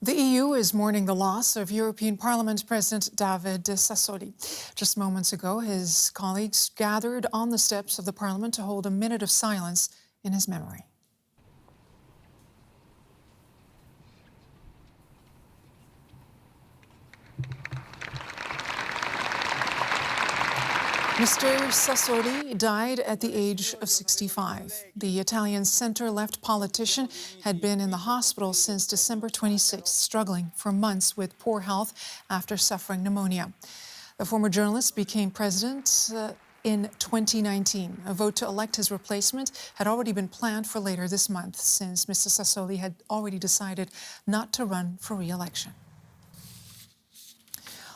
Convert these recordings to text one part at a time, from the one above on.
The EU is mourning the loss of European Parliament President David Sassoli. Just moments ago, his colleagues gathered on the steps of the Parliament to hold a minute of silence in his memory. Mr. Sassoli died at the age of 65. The Italian centre-left politician had been in the hospital since December 26, struggling for months with poor health after suffering pneumonia. The former journalist became president in 2019. A vote to elect his replacement had already been planned for later this month, since Mr. Sassoli had already decided not to run for re-election.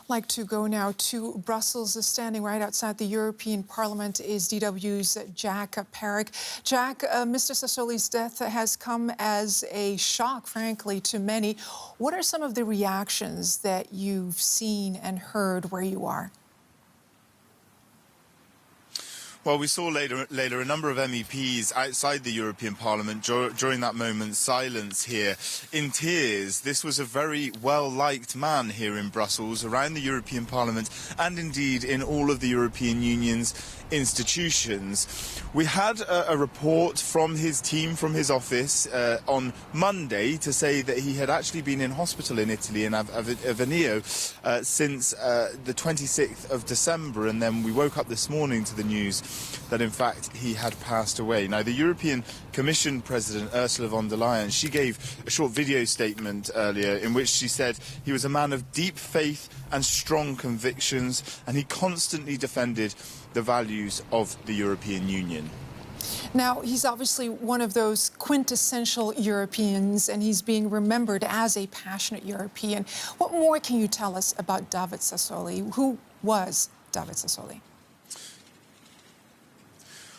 I'd like to go now to Brussels. Standing right outside the European Parliament is DW's Jack Perrick. Jack, Mr. Sassoli's death has come as a shock, frankly, to many. What are some of the reactions that you've seen and heard where you are? Well, we saw later a number of MEPs outside the European Parliament during that moment's silence here in tears. This was a very well-liked man here in Brussels, around the European Parliament, and indeed in all of the European Union's institutions. We had a report from his team, from his office, on Monday to say that he had actually been in hospital in Italy, in Avellino, since the 26th of December, and then we woke up this morning to the news that in fact he had passed away. Now, the European Commission President Ursula von der Leyen, she gave a short video statement earlier in which she said he was a man of deep faith and strong convictions, and he constantly defended the values of the European Union. Now, he's obviously one of those quintessential Europeans, and he's being remembered as a passionate European. What more can you tell us about David Sassoli? Who was David Sassoli?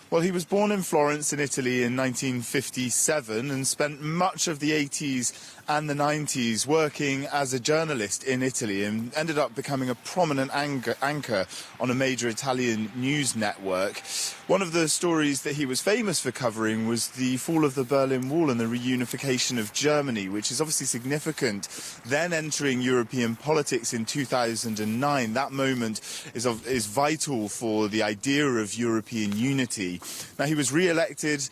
Well, he was born in Florence in Italy in 1957 and spent much of the 80s and the 90s working as a journalist in Italy, and ended up becoming a prominent anchor on a major Italian news network. One of the stories that he was famous for covering was the fall of the Berlin Wall and the reunification of Germany, which is obviously significant. Then entering European politics in 2009, that moment is vital for the idea of European unity. Now, he was re-elected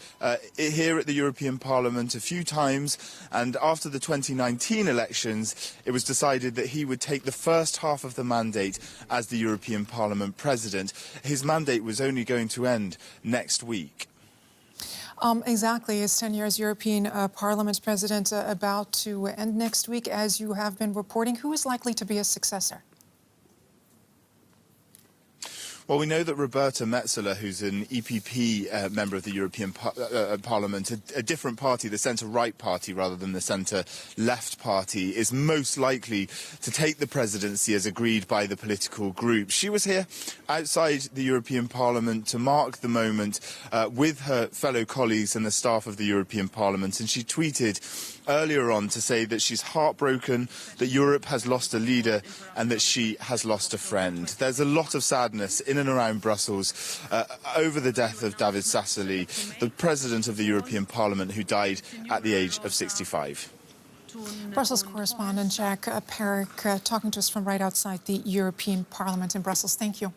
here at the European Parliament a few times, and after the 2019 elections, it was decided that he would take the first half of the mandate as the European Parliament President. His mandate was only going to end next week. Exactly. His tenure as European Parliament President about to end next week, as you have been reporting. Who is likely to be his successor? Well, we know that Roberta Metsola, who's an EPP member of the European Parliament, a different party, the centre-right party rather than the centre-left party, is most likely to take the presidency as agreed by the political group. She was here outside the European Parliament to mark the moment with her fellow colleagues and the staff of the European Parliament, and she tweeted earlier on to say that she's heartbroken, that Europe has lost a leader and that she has lost a friend. There's a lot of sadness in and around Brussels over the death of David Sassoli, the President of the European Parliament, who died at the age of 65. Brussels correspondent Jack Perrick talking to us from right outside the European Parliament in Brussels. Thank you.